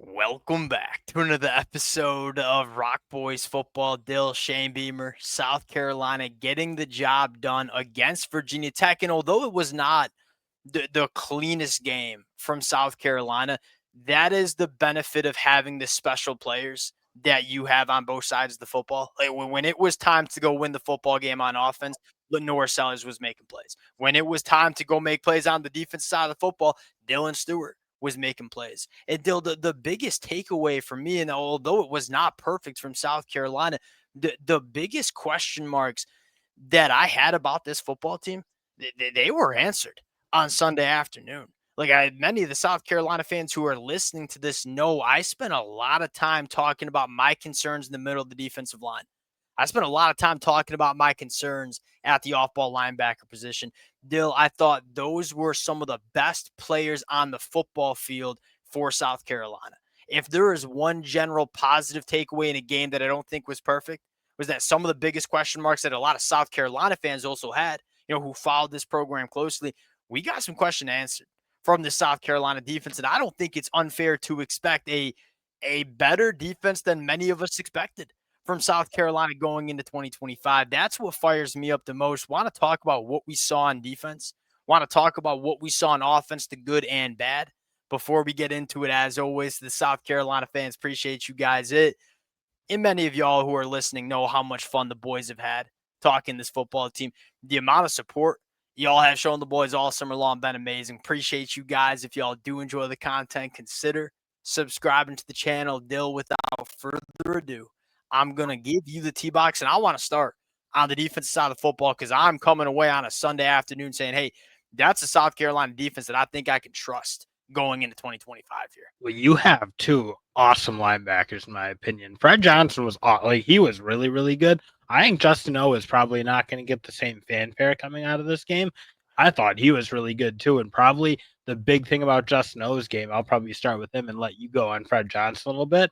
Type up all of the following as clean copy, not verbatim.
Welcome back to another episode of Rock Boys Football. Dill, Shane Beamer, South Carolina getting the job done against Virginia Tech. And although it was not the cleanest game from South Carolina, that is the benefit of having the special players that you have on both sides of the football. Like when it was time to go win the football game on offense, LaNorris Sellers was making plays. When it was time to go make plays on the defense side of the football, Dylan Stewart was making plays. And Dill, the biggest takeaway for me, and although it was not perfect from South Carolina, the biggest question marks that I had about this football team, they were answered on Sunday afternoon. Many of the South Carolina fans who are listening to this know I spent a lot of time talking about my concerns in the middle of the defensive line. I spent a lot of time talking about my concerns at the off-ball linebacker position. Dill, I thought those were some of the best players on the football field for South Carolina. If there is one general positive takeaway in a game that I don't think was perfect, was that some of the biggest question marks that a lot of South Carolina fans also had, who followed this program closely, we got some question answered from the South Carolina defense. And I don't think it's unfair to expect a better defense than many of us expected from South Carolina going into 2025. That's what fires me up the most. Want to talk about what we saw on defense? Want to talk about what we saw on offense, the good and bad? Before we get into it, as always, the South Carolina fans, appreciate you guys. And many of y'all who are listening know how much fun the boys have had talking this football team. The amount of support y'all have shown the boys all summer long been amazing. Appreciate you guys. If y'all do enjoy the content, consider subscribing to the channel. Dill, without further ado, I'm going to give you the T-box, and I want to start on the defensive side of football because I'm coming away on a Sunday afternoon saying, hey, that's a South Carolina defense that I think I can trust going into 2025 here. Well, you have two awesome linebackers, in my opinion. Fred Johnson was he was really, really good. I think Justin O is probably not going to get the same fanfare coming out of this game. I thought he was really good too, and probably the big thing about Justin O's game, I'll probably start with him and let you go on Fred Johnson a little bit.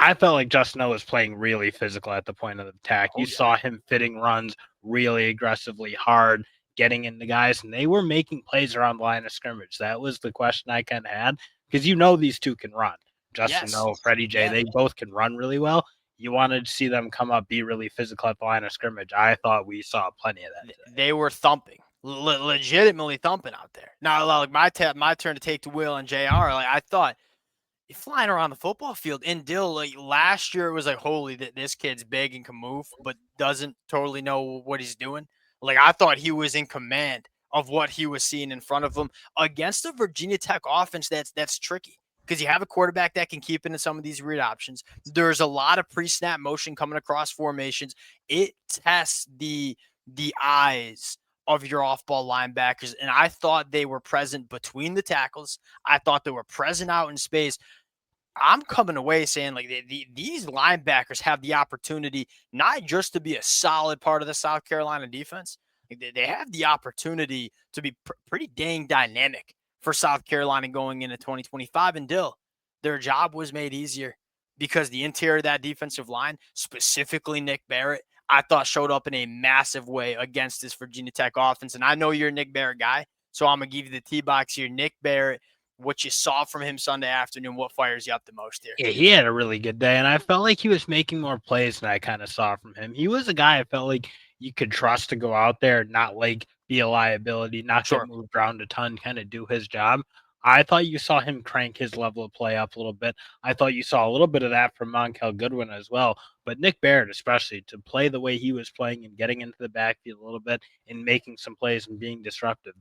I felt like Justin O was playing really physical at the point of attack. Oh, You yeah. saw him fitting runs really aggressively hard, getting into guys, and they were making plays around the line of scrimmage. That was the question I kind of had because these two can run. Justin Yes. O, Freddie J, Yeah. they both can run really well. You wanted to see them come up, be really physical at the line of scrimmage. I thought we saw plenty of that today. They were thumping, legitimately thumping out there. Now, like my turn to take the wheel on JR. Like I thought, flying around the football field. And Dill, like last year, it was like, holy, that this kid's big and can move, but doesn't totally know what he's doing. Like I thought he was in command of what he was seeing in front of him against the Virginia Tech offense. That's tricky because you have a quarterback that can keep into some of these read options. There's a lot of pre-snap motion coming across formations. It tests the eyes of your off-ball linebackers, and I thought they were present between the tackles. I thought they were present out in space. I'm coming away saying like these linebackers have the opportunity not just to be a solid part of the South Carolina defense, like they have the opportunity to be pretty dang dynamic for South Carolina going into 2025. And Dill, their job was made easier because the interior of that defensive line, specifically Nick Barrett, I thought showed up in a massive way against this Virginia Tech offense. And I know you're a Nick Barrett guy, so I'm going to give you the T-box here. Nick Barrett, what you saw from him Sunday afternoon, what fires you up the most here? Yeah, he had a really good day, and I felt like he was making more plays than I kind of saw from him. He was a guy I felt like you could trust to go out there and not like be a liability, not get Sure. moved around a ton, kind of do his job. I thought you saw him crank his level of play up a little bit. I thought you saw a little bit of that from Monkel Goodwin as well. But Nick Barrett, especially, to play the way he was playing and getting into the backfield a little bit and making some plays and being disruptive,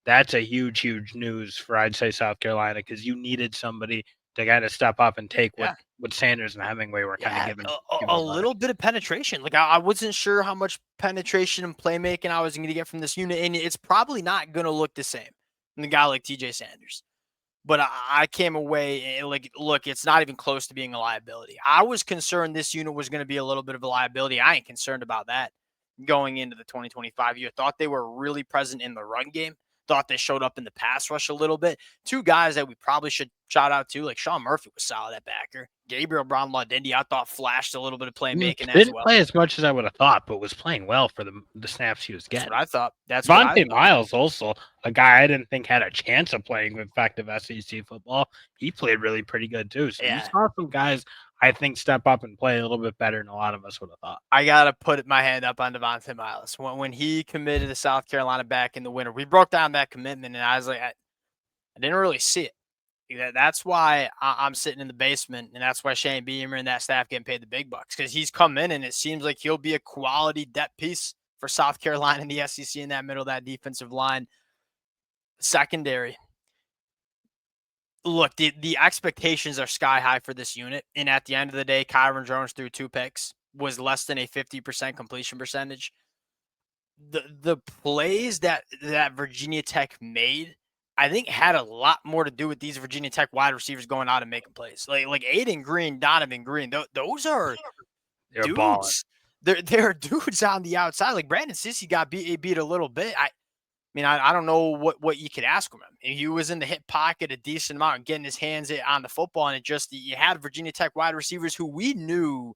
that's a huge, huge news for I'd say South Carolina because you needed somebody to kind of step up and take Yeah. what Sanders and Hemingway were kind of Yeah. giving A back. little bit of penetration. Like I wasn't sure how much penetration and playmaking I was going to get from this unit. And it's probably not going to look the same than a guy like TJ Sanders. But I came away like, look, it's not even close to being a liability. I was concerned this unit was going to be a little bit of a liability. I ain't concerned about that going into the 2025 year. Thought they were really present in the run game. Thought they showed up in the pass rush a little bit. Two guys that we probably should shout out to, like Sean Murphy was solid at backer. Gabriel Brown-Ladindi, I thought flashed a little bit of playmaking as Didn't well. play as much as I would have thought, but was playing well for the snaps he was That's what getting. I thought. That's what I Vontae thought. Miles, also a guy I didn't think had a chance of playing effective SEC football. He played really pretty good too. So you Yeah. saw some guys I think step up and play a little bit better than a lot of us would have thought. I got to put my hand up on Devontae Miles. When he committed to South Carolina back in the winter, we broke down that commitment, and I was like, I didn't really see it. That's why I'm sitting in the basement, and that's why Shane Beamer and that staff getting paid the big bucks, because he's come in, and it seems like he'll be a quality depth piece for South Carolina in the SEC in that middle of that defensive line. Secondary. Look, the expectations are sky high for this unit, and at the end of the day, Kyron Jones threw 2 picks, was less than a 50% completion percentage. The plays that Virginia Tech made, I think, had a lot more to do with these Virginia Tech wide receivers going out and making plays. Like Aiden Green, Donovan Green, those are They're balling. dudes. They're dudes on the outside. Like Brandon Sissy got beat a little bit. I mean, I don't know what you could ask from him. He was in the hip pocket a decent amount and getting his hands on the football, and it just you had Virginia Tech wide receivers who we knew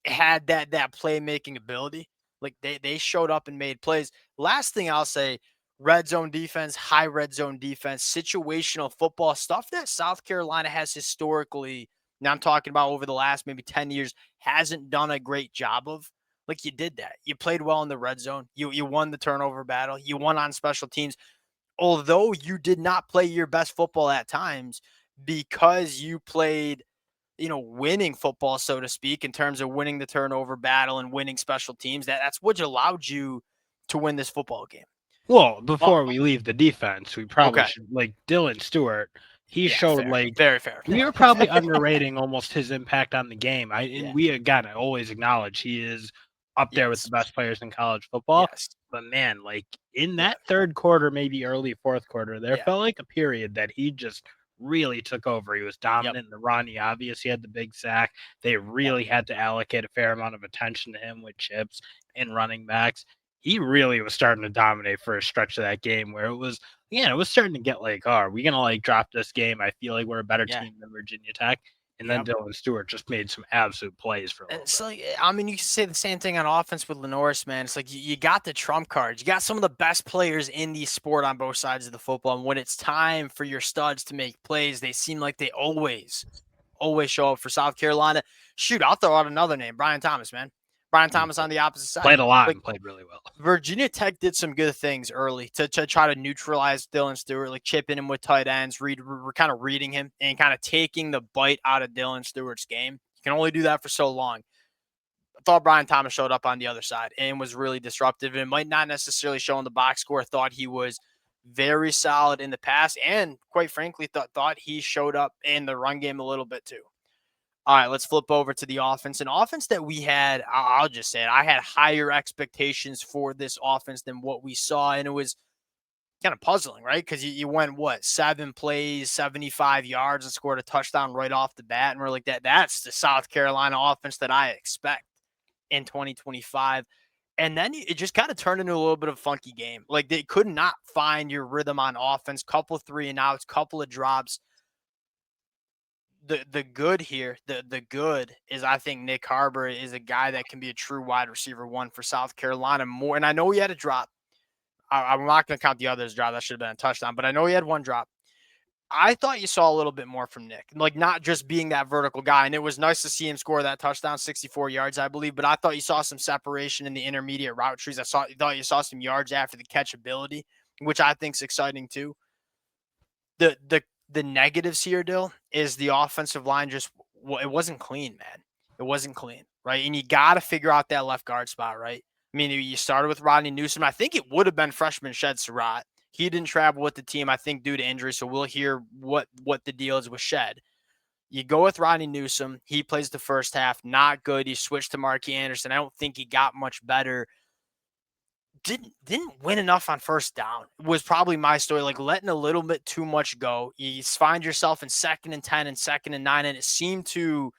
had that playmaking ability. Like they showed up and made plays. Last thing I'll say, red zone defense, high red zone defense, situational football stuff that South Carolina has historically, now I'm talking about over the last maybe 10 years, hasn't done a great job of. Like you did that. You played well in the red zone. You won the turnover battle. You won on special teams. Although you did not play your best football at times because you played winning football, so to speak, in terms of winning the turnover battle and winning special teams. That's what allowed you to win this football game. Well, before we leave the defense, we probably Okay. should Dylan Stewart. He Yeah, showed fair. Very fair. we were probably underrating almost his impact on the game. Yeah. We again always acknowledge he is up there with the best players in college football. Yes. But man, in that third quarter, maybe early fourth quarter, there Yeah. felt like a period that he just really took over. He was dominant in the run. He obviously had the big sack. They really had to allocate a fair amount of attention to him with chips and running backs. He really was starting to dominate for a stretch of that game where it was starting to get are we going to drop this game? I feel like we're a better team than Virginia Tech. And then Dylan Stewart just made some absolute plays for a little So, bit. I mean, you can say the same thing on offense with LaNorris, man. It's like you got the trump cards. You got some of the best players in the sport on both sides of the football. And when it's time for your studs to make plays, they seem like they always show up for South Carolina. Shoot, I'll throw out another name, Brian Thomas, man. Brian Thomas on the opposite side. Played a lot and played really well. Virginia Tech did some good things early to try to neutralize Dylan Stewart, like chipping him with tight ends. We're kind of reading him and kind of taking the bite out of Dylan Stewart's game. You can only do that for so long. I thought Brian Thomas showed up on the other side and was really disruptive. And might not necessarily show in the box score. Thought he was very solid in the pass, and quite frankly, thought he showed up in the run game a little bit too. All right, let's flip over to the offense. An offense that we had, I'll just say it, I had higher expectations for this offense than what we saw, and it was kind of puzzling, right? Because you went, 7 plays, 75 yards, and scored a touchdown right off the bat, and we're like, that's the South Carolina offense that I expect in 2025. And then it just kind of turned into a little bit of a funky game. Like, they could not find your rhythm on offense, couple 3-and-outs, couple of drops. The good here, the good is I think Nick Harbor is a guy that can be a true wide receiver one for South Carolina more. And I know he had a drop. I'm not going to count the others drop. That should have been a touchdown, but I know he had one drop. I thought you saw a little bit more from Nick, like not just being that vertical guy. And it was nice to see him score that touchdown, 64 yards, I believe. But I thought you saw some separation in the intermediate route trees. Thought you saw some yards after the catch ability, which I think is exciting too. The negatives here, Dill, is the offensive line it wasn't clean, man. It wasn't clean, right? And you got to figure out that left guard spot, right? I mean, you started with Rodney Newsom. I think it would have been freshman Shed Surratt. He didn't travel with the team, I think, due to injury, so we'll hear what the deal is with Shed. You go with Rodney Newsom. He plays the first half. Not good. He switched to Marky Anderson. I don't think he got much better. Didn't win enough on first down was probably my story. Like letting a little bit too much go. You find yourself in 2nd and 10 and 2nd and 9, and it seemed to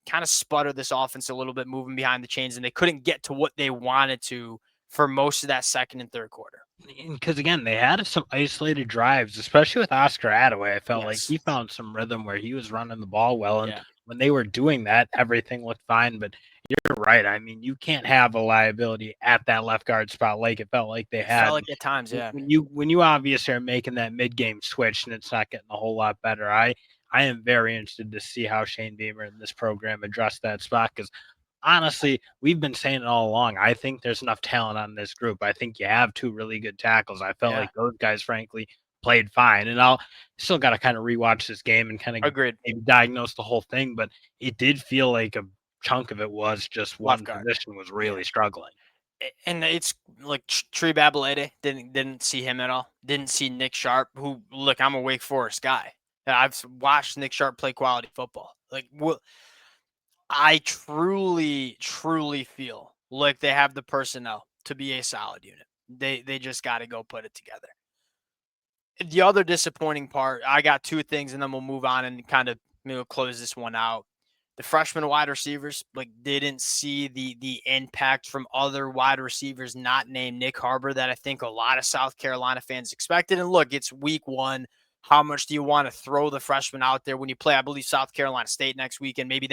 kind of sputter this offense a little bit moving behind the chains, and they couldn't get to what they wanted to for most of that second and third quarter. Because again, they had some isolated drives, especially with Oscar Attaway. I felt like Yes. he found some rhythm where he was running the ball well, and Yeah. when they were doing that, everything looked fine. But you're right. I mean, you can't have a liability at that left guard spot like it felt like they It felt had. like at times, yeah. When you obviously are making that mid game switch and it's not getting a whole lot better, I am very interested to see how Shane Beamer and this program address that spot because honestly, we've been saying it all along. I think there's enough talent on this group. I think you have two really good tackles. I felt Yeah. like those guys, frankly, played fine. And I'll still got to kind of rewatch this game and kind of Agreed. maybe diagnose the whole thing. But it did feel like a chunk of it was just Left one guard. position was Yeah. really struggling. And it's like Tree Babalede didn't see him at all. Didn't see Nick Sharp, who look, I'm a Wake Forest guy. And I've watched Nick Sharp play quality football. Like I truly feel like they have the personnel to be a solid unit. They just got to go put it together. The other disappointing part, I got two things, and then we'll move on and kind of close this one out. The freshman wide receivers like didn't see the impact from other wide receivers not named Nick Harbor that I think a lot of South Carolina fans expected. And look, it's week one. How much do you want to throw the freshman out there when you play, I believe, South Carolina State next week? And maybe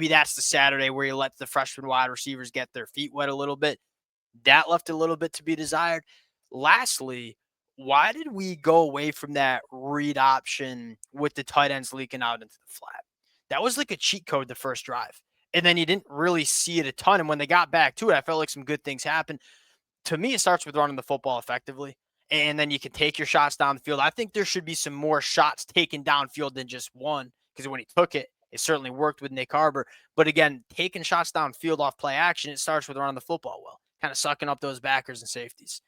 that's the Saturday where you let the freshman wide receivers get their feet wet a little bit. That left a little bit to be desired. Lastly, why did we go away from that read option with the tight ends leaking out into the flat? That was like a cheat code the first drive. And then you didn't really see it a ton. And when they got back to it, I felt like some good things happened. To me, it starts with running the football effectively. And then you can take your shots down the field. I think there should be some more shots taken downfield than just one. Because when he took it, it certainly worked with Nick Harbor. But again, taking shots downfield off play action, it starts with running the football well, kind of sucking up those backers and safeties.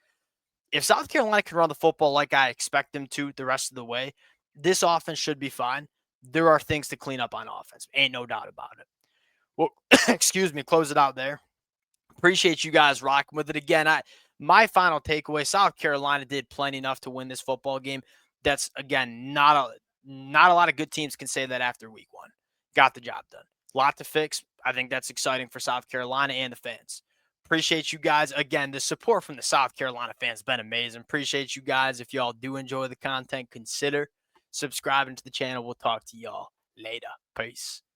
If South Carolina can run the football like I expect them to the rest of the way, this offense should be fine. There are things to clean up on offense. Ain't no doubt about it. Well, excuse me, close it out there. Appreciate you guys rocking with it again. My final takeaway: South Carolina did plenty enough to win this football game. That's again not a lot of good teams can say that after week one. Got the job done. A lot to fix. I think that's exciting for South Carolina and the fans. Appreciate you guys. Again, the support from the South Carolina fans has been amazing. Appreciate you guys. If y'all do enjoy the content, consider subscribing to the channel. We'll talk to y'all later. Peace.